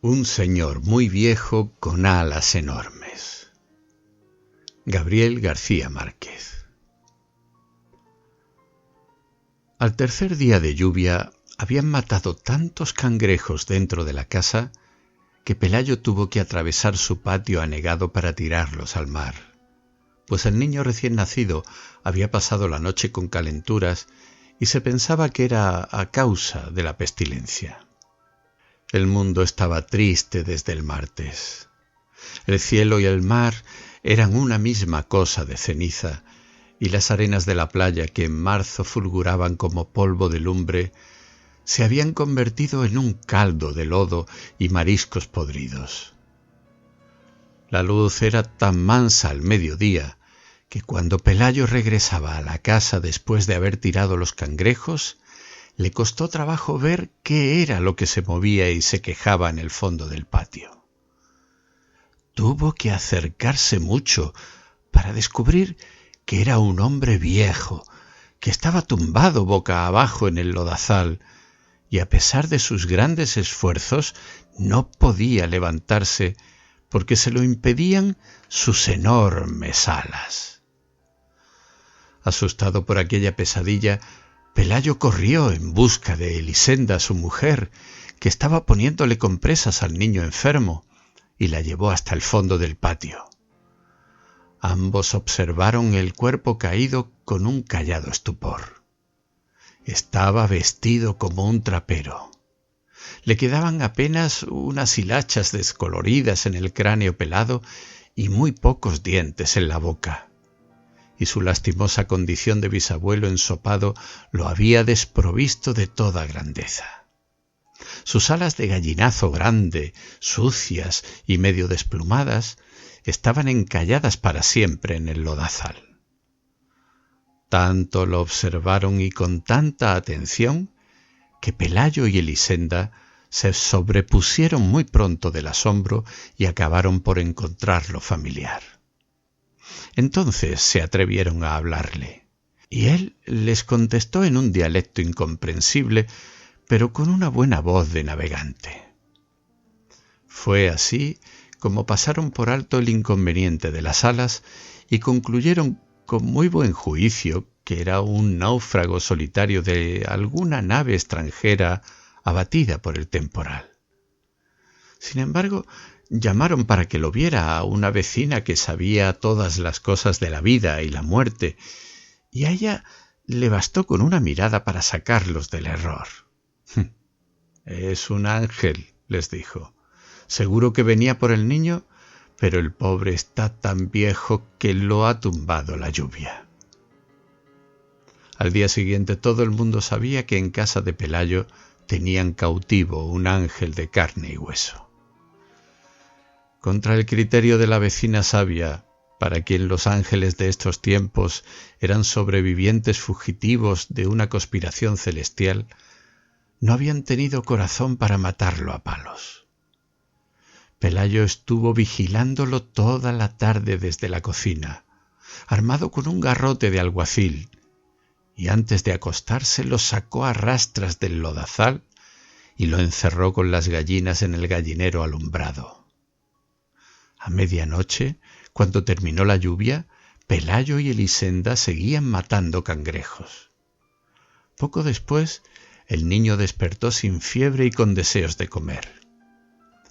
Un señor muy viejo con alas enormes. Gabriel García Márquez. Al tercer día de lluvia habían matado tantos cangrejos dentro de la casa que Pelayo tuvo que atravesar su patio anegado para tirarlos al mar, pues el niño recién nacido había pasado la noche con calenturas y se pensaba que era a causa de la pestilencia. El mundo estaba triste desde el martes. El cielo y el mar eran una misma cosa de ceniza, y las arenas de la playa, que en marzo fulguraban como polvo de lumbre, se habían convertido en un caldo de lodo y mariscos podridos. La luz era tan mansa al mediodía que cuando Pelayo regresaba a la casa después de haber tirado los cangrejos, le costó trabajo ver qué era lo que se movía y se quejaba en el fondo del patio. Tuvo que acercarse mucho para descubrir que era un hombre viejo, que estaba tumbado boca abajo en el lodazal, y a pesar de sus grandes esfuerzos no podía levantarse porque se lo impedían sus enormes alas. Asustado por aquella pesadilla, Pelayo corrió en busca de Elisenda, su mujer, que estaba poniéndole compresas al niño enfermo, y la llevó hasta el fondo del patio. Ambos observaron el cuerpo caído con un callado estupor. Estaba vestido como un trapero. Le quedaban apenas unas hilachas descoloridas en el cráneo pelado y muy pocos dientes en la boca. Y su lastimosa condición de bisabuelo ensopado lo había desprovisto de toda grandeza. Sus alas de gallinazo grande, sucias y medio desplumadas, estaban encalladas para siempre en el lodazal. Tanto lo observaron y con tanta atención que Pelayo y Elisenda se sobrepusieron muy pronto del asombro y acabaron por encontrarlo familiar. Entonces se atrevieron a hablarle, y él les contestó en un dialecto incomprensible, pero con una buena voz de navegante. Fue así como pasaron por alto el inconveniente de las alas y concluyeron con muy buen juicio que era un náufrago solitario de alguna nave extranjera abatida por el temporal. Sin embargo, llamaron para que lo viera a una vecina que sabía todas las cosas de la vida y la muerte, y a ella le bastó con una mirada para sacarlos del error. «Es un ángel», les dijo. «Seguro que venía por el niño, pero el pobre está tan viejo que lo ha tumbado la lluvia». Al día siguiente todo el mundo sabía que en casa de Pelayo tenían cautivo un ángel de carne y hueso. Contra el criterio de la vecina sabia, para quien los ángeles de estos tiempos eran sobrevivientes fugitivos de una conspiración celestial, no habían tenido corazón para matarlo a palos. Pelayo estuvo vigilándolo toda la tarde desde la cocina, armado con un garrote de alguacil, y antes de acostarse lo sacó a rastras del lodazal y lo encerró con las gallinas en el gallinero alumbrado. A medianoche, cuando terminó la lluvia, Pelayo y Elisenda seguían matando cangrejos. Poco después, el niño despertó sin fiebre y con deseos de comer.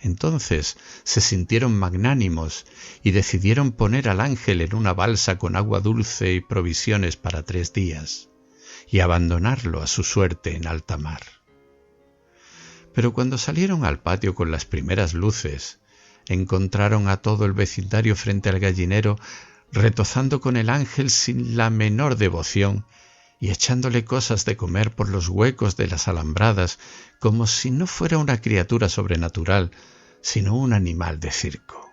Entonces se sintieron magnánimos y decidieron poner al ángel en una balsa con agua dulce y provisiones para 3 días, y abandonarlo a su suerte en alta mar. Pero cuando salieron al patio con las primeras luces, encontraron a todo el vecindario frente al gallinero retozando con el ángel sin la menor devoción y echándole cosas de comer por los huecos de las alambradas como si no fuera una criatura sobrenatural, sino un animal de circo.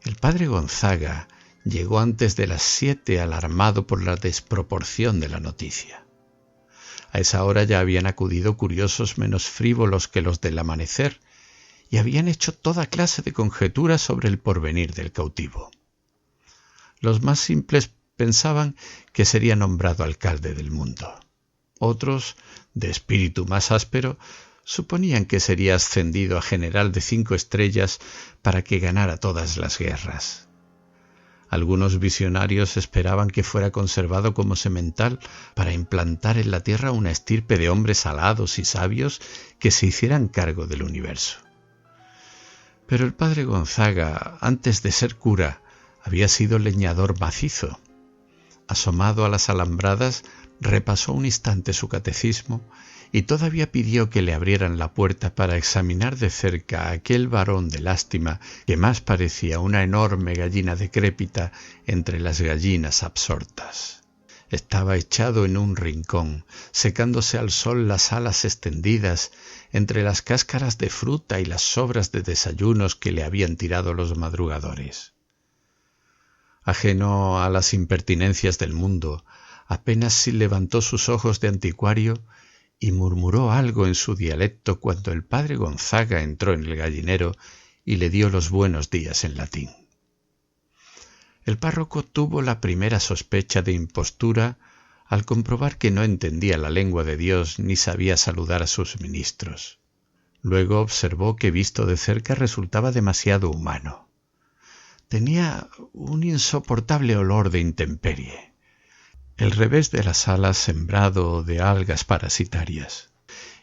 El padre Gonzaga llegó antes de las 7 alarmado por la desproporción de la noticia. A esa hora ya habían acudido curiosos menos frívolos que los del amanecer y habían hecho toda clase de conjeturas sobre el porvenir del cautivo. Los más simples pensaban que sería nombrado alcalde del mundo. Otros, de espíritu más áspero, suponían que sería ascendido a general de 5 estrellas para que ganara todas las guerras. Algunos visionarios esperaban que fuera conservado como semental para implantar en la tierra una estirpe de hombres alados y sabios que se hicieran cargo del universo. Pero el padre Gonzaga, antes de ser cura, había sido leñador macizo. Asomado a las alambradas, repasó un instante su catecismo y todavía pidió que le abrieran la puerta para examinar de cerca a aquel varón de lástima que más parecía una enorme gallina decrépita entre las gallinas absortas. Estaba echado en un rincón, secándose al sol las alas extendidas entre las cáscaras de fruta y las sobras de desayunos que le habían tirado los madrugadores. Ajeno a las impertinencias del mundo, apenas si levantó sus ojos de anticuario y murmuró algo en su dialecto cuando el padre Gonzaga entró en el gallinero y le dio los buenos días en latín. El párroco tuvo la primera sospecha de impostura al comprobar que no entendía la lengua de Dios ni sabía saludar a sus ministros. Luego observó que visto de cerca resultaba demasiado humano. Tenía un insoportable olor de intemperie. El revés de las alas sembrado de algas parasitarias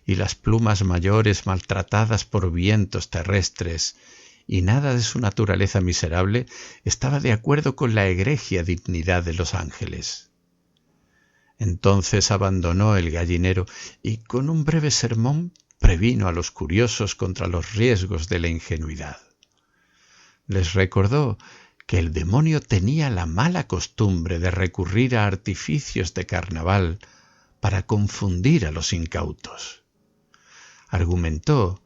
y las plumas mayores maltratadas por vientos terrestres, y nada de su naturaleza miserable estaba de acuerdo con la egregia dignidad de los ángeles. Entonces abandonó el gallinero y con un breve sermón previno a los curiosos contra los riesgos de la ingenuidad. Les recordó que el demonio tenía la mala costumbre de recurrir a artificios de carnaval para confundir a los incautos. Argumentó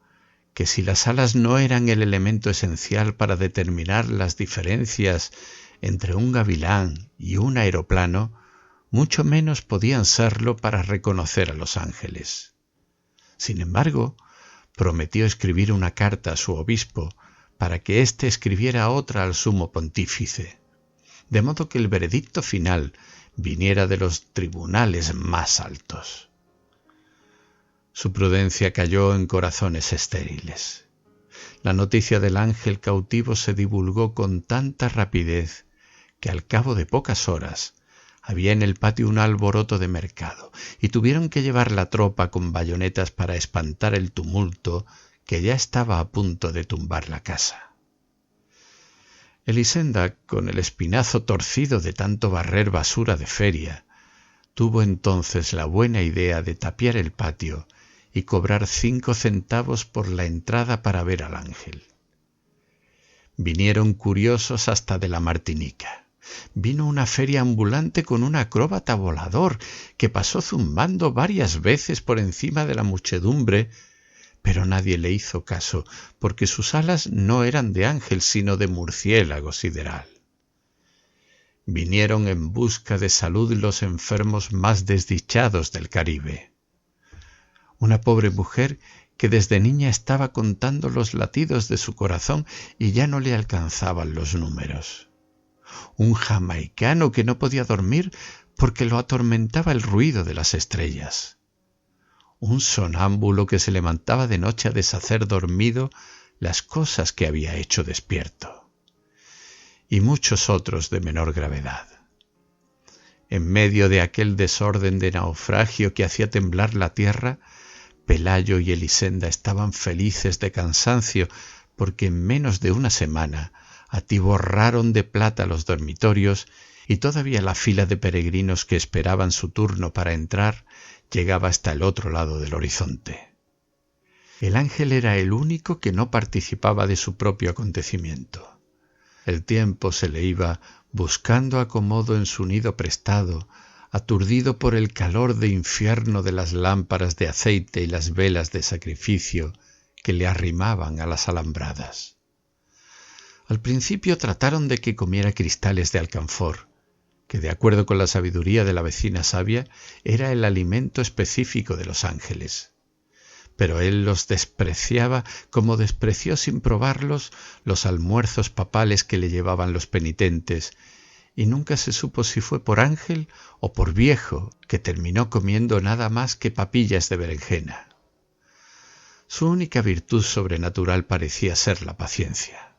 que si las alas no eran el elemento esencial para determinar las diferencias entre un gavilán y un aeroplano, mucho menos podían serlo para reconocer a los ángeles. Sin embargo, prometió escribir una carta a su obispo para que éste escribiera otra al sumo pontífice, de modo que el veredicto final viniera de los tribunales más altos. Su prudencia cayó en corazones estériles. La noticia del ángel cautivo se divulgó con tanta rapidez que al cabo de pocas horas había en el patio un alboroto de mercado y tuvieron que llevar la tropa con bayonetas para espantar el tumulto que ya estaba a punto de tumbar la casa. Elisenda, con el espinazo torcido de tanto barrer basura de feria, tuvo entonces la buena idea de tapiar el patio y cobrar 5 centavos por la entrada para ver al ángel. Vinieron curiosos hasta de la Martinica. Vino una feria ambulante con un acróbata volador que pasó zumbando varias veces por encima de la muchedumbre, pero nadie le hizo caso, porque sus alas no eran de ángel, sino de murciélago sideral. Vinieron en busca de salud los enfermos más desdichados del Caribe. Una pobre mujer que desde niña estaba contando los latidos de su corazón y ya no le alcanzaban los números. Un jamaicano que no podía dormir porque lo atormentaba el ruido de las estrellas. Un sonámbulo que se levantaba de noche a deshacer dormido las cosas que había hecho despierto. Y muchos otros de menor gravedad. En medio de aquel desorden de naufragio que hacía temblar la tierra, Pelayo y Elisenda estaban felices de cansancio porque en menos de una semana atiborraron de plata los dormitorios y todavía la fila de peregrinos que esperaban su turno para entrar llegaba hasta el otro lado del horizonte. El ángel era el único que no participaba de su propio acontecimiento. El tiempo se le iba buscando acomodo en su nido prestado, aturdido por el calor de infierno de las lámparas de aceite y las velas de sacrificio que le arrimaban a las alambradas. Al principio trataron de que comiera cristales de alcanfor, que de acuerdo con la sabiduría de la vecina sabia era el alimento específico de los ángeles. Pero él los despreciaba como despreció sin probarlos los almuerzos papales que le llevaban los penitentes, y nunca se supo si fue por ángel o por viejo que terminó comiendo nada más que papillas de berenjena. Su única virtud sobrenatural parecía ser la paciencia,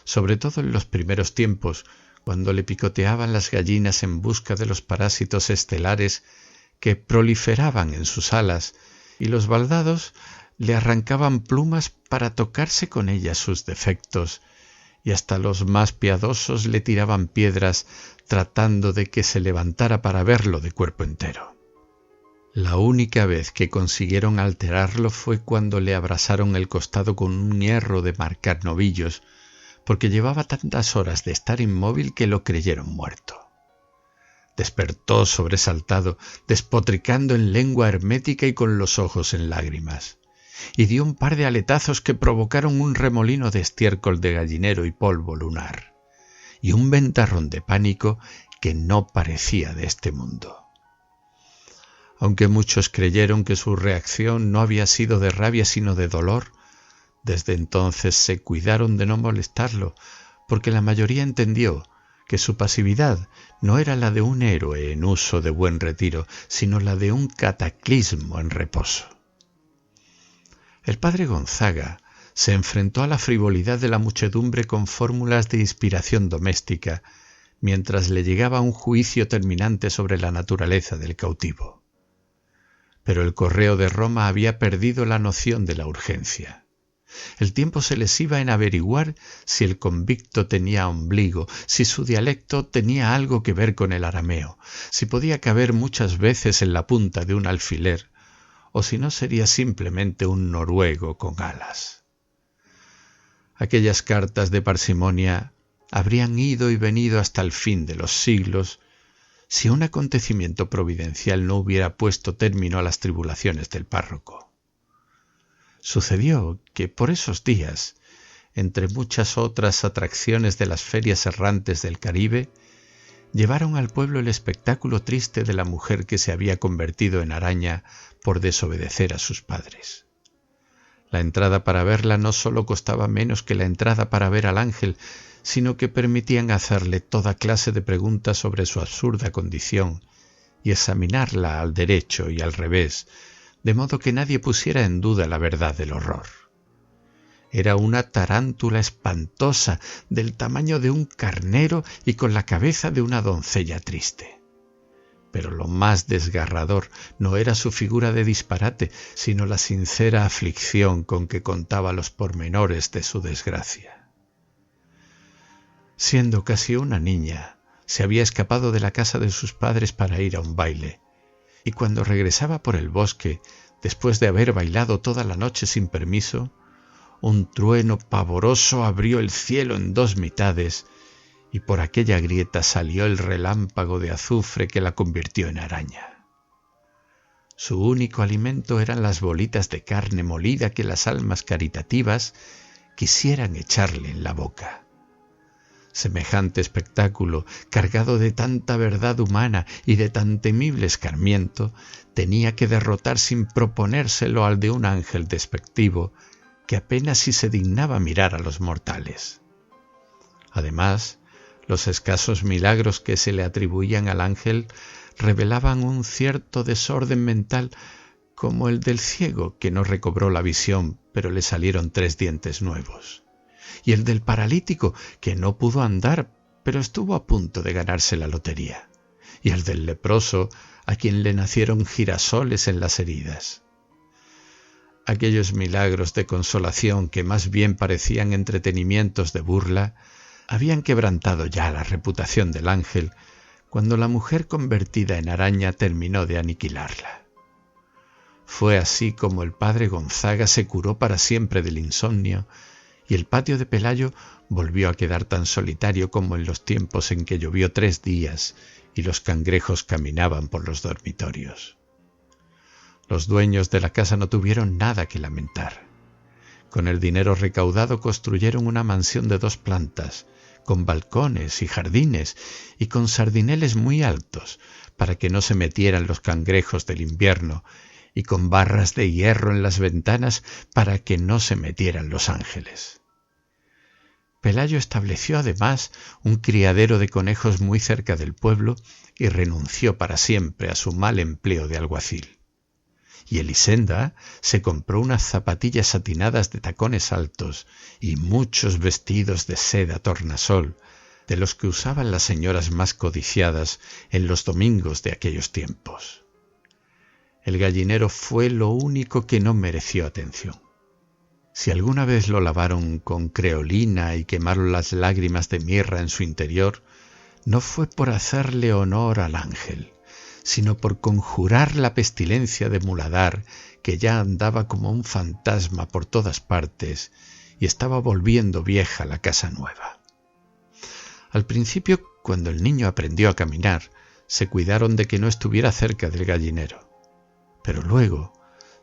sobre todo en los primeros tiempos, cuando le picoteaban las gallinas en busca de los parásitos estelares que proliferaban en sus alas, y los baldados le arrancaban plumas para tocarse con ellas sus defectos, y hasta los más piadosos le tiraban piedras tratando de que se levantara para verlo de cuerpo entero. La única vez que consiguieron alterarlo fue cuando le abrasaron el costado con un hierro de marcar novillos, porque llevaba tantas horas de estar inmóvil que lo creyeron muerto. Despertó sobresaltado, despotricando en lengua hermética y con los ojos en lágrimas, y dio un par de aletazos que provocaron un remolino de estiércol de gallinero y polvo lunar, y un ventarrón de pánico que no parecía de este mundo. Aunque muchos creyeron que su reacción no había sido de rabia sino de dolor, desde entonces se cuidaron de no molestarlo, porque la mayoría entendió que su pasividad no era la de un héroe en uso de buen retiro, sino la de un cataclismo en reposo. El padre Gonzaga se enfrentó a la frivolidad de la muchedumbre con fórmulas de inspiración doméstica, mientras le llegaba un juicio terminante sobre la naturaleza del cautivo. Pero el correo de Roma había perdido la noción de la urgencia. El tiempo se les iba en averiguar si el convicto tenía ombligo, si su dialecto tenía algo que ver con el arameo, si podía caber muchas veces en la punta de un alfiler, o si no sería simplemente un noruego con alas. Aquellas cartas de parsimonia habrían ido y venido hasta el fin de los siglos, si un acontecimiento providencial no hubiera puesto término a las tribulaciones del párroco. Sucedió que por esos días, entre muchas otras atracciones de las ferias errantes del Caribe, llevaron al pueblo el espectáculo triste de la mujer que se había convertido en araña por desobedecer a sus padres. La entrada para verla no solo costaba menos que la entrada para ver al ángel, sino que permitían hacerle toda clase de preguntas sobre su absurda condición y examinarla al derecho y al revés, de modo que nadie pusiera en duda la verdad del horror. Era una tarántula espantosa, del tamaño de un carnero y con la cabeza de una doncella triste. Pero lo más desgarrador no era su figura de disparate, sino la sincera aflicción con que contaba los pormenores de su desgracia. Siendo casi una niña, se había escapado de la casa de sus padres para ir a un baile, y cuando regresaba por el bosque, después de haber bailado toda la noche sin permiso, un trueno pavoroso abrió el cielo en dos mitades, y por aquella grieta salió el relámpago de azufre que la convirtió en araña. Su único alimento eran las bolitas de carne molida que las almas caritativas quisieran echarle en la boca. Semejante espectáculo, cargado de tanta verdad humana y de tan temible escarmiento, tenía que derrotar sin proponérselo al de un ángel despectivo que apenas si se dignaba mirar a los mortales. Además, los escasos milagros que se le atribuían al ángel revelaban un cierto desorden mental, como el del ciego que no recobró la visión, pero le salieron 3 dientes nuevos, y el del paralítico que no pudo andar, pero estuvo a punto de ganarse la lotería, y el del leproso a quien le nacieron girasoles en las heridas. Aquellos milagros de consolación que más bien parecían entretenimientos de burla habían quebrantado ya la reputación del ángel cuando la mujer convertida en araña terminó de aniquilarla. Fue así como el padre Gonzaga se curó para siempre del insomnio y el patio de Pelayo volvió a quedar tan solitario como en los tiempos en que llovió 3 días y los cangrejos caminaban por los dormitorios. Los dueños de la casa no tuvieron nada que lamentar. Con el dinero recaudado construyeron una mansión de 2 plantas, con balcones y jardines y con sardineles muy altos para que no se metieran los cangrejos del invierno y con barras de hierro en las ventanas para que no se metieran los ángeles. Pelayo estableció además un criadero de conejos muy cerca del pueblo y renunció para siempre a su mal empleo de alguacil. y Elisenda se compró unas zapatillas satinadas de tacones altos y muchos vestidos de seda tornasol, de los que usaban las señoras más codiciadas en los domingos de aquellos tiempos. El gallinero fue lo único que no mereció atención. Si alguna vez lo lavaron con creolina y quemaron las lágrimas de mirra en su interior, no fue por hacerle honor al ángel, sino por conjurar la pestilencia de muladar que ya andaba como un fantasma por todas partes y estaba volviendo vieja la casa nueva. Al principio, cuando el niño aprendió a caminar, se cuidaron de que no estuviera cerca del gallinero, pero luego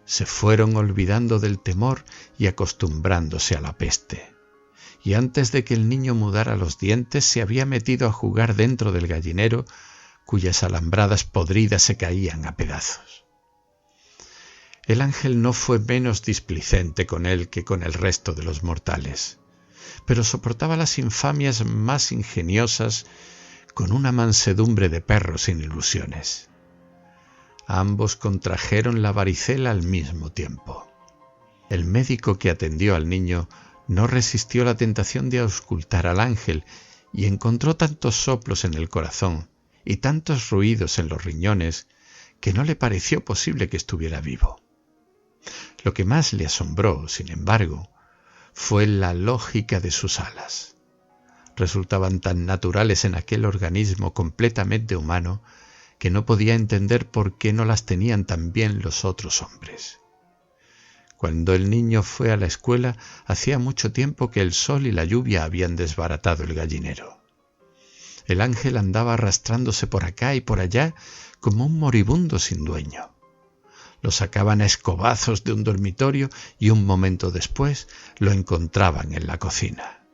se fueron olvidando del temor y acostumbrándose a la peste. Y antes de que el niño mudara los dientes, se había metido a jugar dentro del gallinero, cuyas alambradas podridas se caían a pedazos. El ángel no fue menos displicente con él que con el resto de los mortales, pero soportaba las infamias más ingeniosas con una mansedumbre de perro sin ilusiones. Ambos contrajeron la varicela al mismo tiempo. El médico que atendió al niño no resistió la tentación de auscultar al ángel y encontró tantos soplos en el corazón y tantos ruidos en los riñones que no le pareció posible que estuviera vivo. Lo que más le asombró, sin embargo, fue la lógica de sus alas. Resultaban tan naturales en aquel organismo completamente humano que no podía entender por qué no las tenían también los otros hombres. Cuando el niño fue a la escuela, hacía mucho tiempo que el sol y la lluvia habían desbaratado el gallinero. El ángel andaba arrastrándose por acá y por allá como un moribundo sin dueño. Lo sacaban a escobazos de un dormitorio y un momento después lo encontraban en la cocina.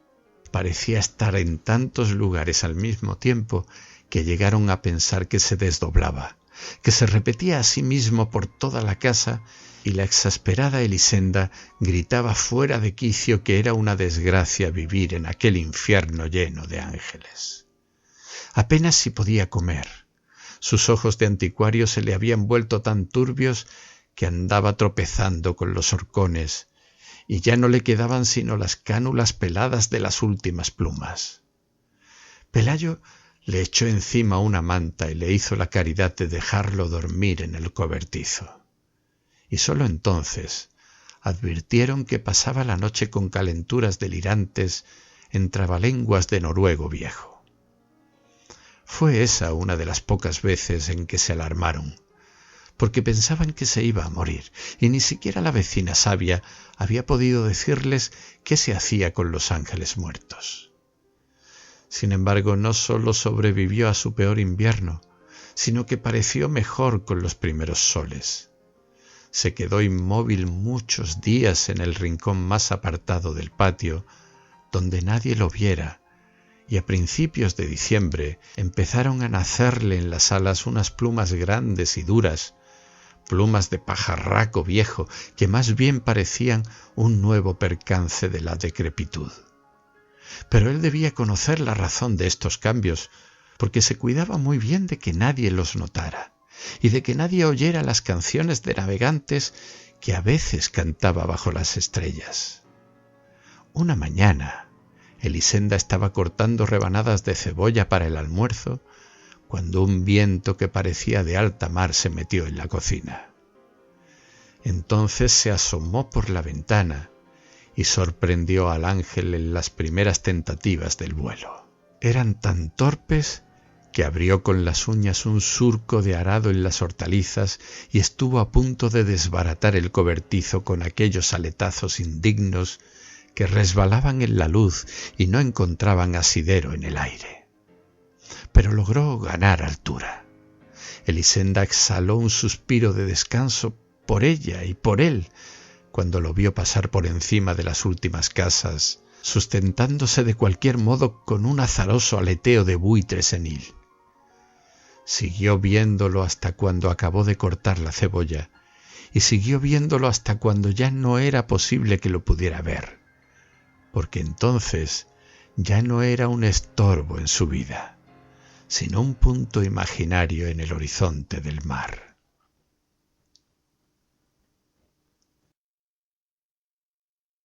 Parecía estar en tantos lugares al mismo tiempo que llegaron a pensar que se desdoblaba, que se repetía a sí mismo por toda la casa, y la exasperada Elisenda gritaba fuera de quicio que era una desgracia vivir en aquel infierno lleno de ángeles. Apenas si podía comer. Sus ojos de anticuario se le habían vuelto tan turbios que andaba tropezando con los horcones, y ya no le quedaban sino las cánulas peladas de las últimas plumas. Pelayo le echó encima una manta y le hizo la caridad de dejarlo dormir en el cobertizo. Y sólo entonces advirtieron que pasaba la noche con calenturas delirantes en trabalenguas de noruego viejo. Fue esa una de las pocas veces en que se alarmaron, porque pensaban que se iba a morir, y ni siquiera la vecina sabia había podido decirles qué se hacía con los ángeles muertos. Sin embargo, no sólo sobrevivió a su peor invierno, sino que pareció mejor con los primeros soles. Se quedó inmóvil muchos días en el rincón más apartado del patio, donde nadie lo viera, y a principios de diciembre empezaron a nacerle en las alas unas plumas grandes y duras, plumas de pajarraco viejo que más bien parecían un nuevo percance de la decrepitud. Pero él debía conocer la razón de estos cambios, porque se cuidaba muy bien de que nadie los notara y de que nadie oyera las canciones de navegantes que a veces cantaba bajo las estrellas. Una mañana, Elisenda estaba cortando rebanadas de cebolla para el almuerzo cuando un viento que parecía de alta mar se metió en la cocina. Entonces se asomó por la ventana y sorprendió al ángel en las primeras tentativas del vuelo. Eran tan torpes que abrió con las uñas un surco de arado en las hortalizas y estuvo a punto de desbaratar el cobertizo con aquellos aletazos indignos que resbalaban en la luz y no encontraban asidero en el aire. Pero logró ganar altura. Elisenda exhaló un suspiro de descanso por ella y por él cuando lo vio pasar por encima de las últimas casas, sustentándose de cualquier modo con un azaroso aleteo de buitre senil. Siguió viéndolo hasta cuando acabó de cortar la cebolla, y siguió viéndolo hasta cuando ya no era posible que lo pudiera ver, porque entonces ya no era un estorbo en su vida, sino un punto imaginario en el horizonte del mar.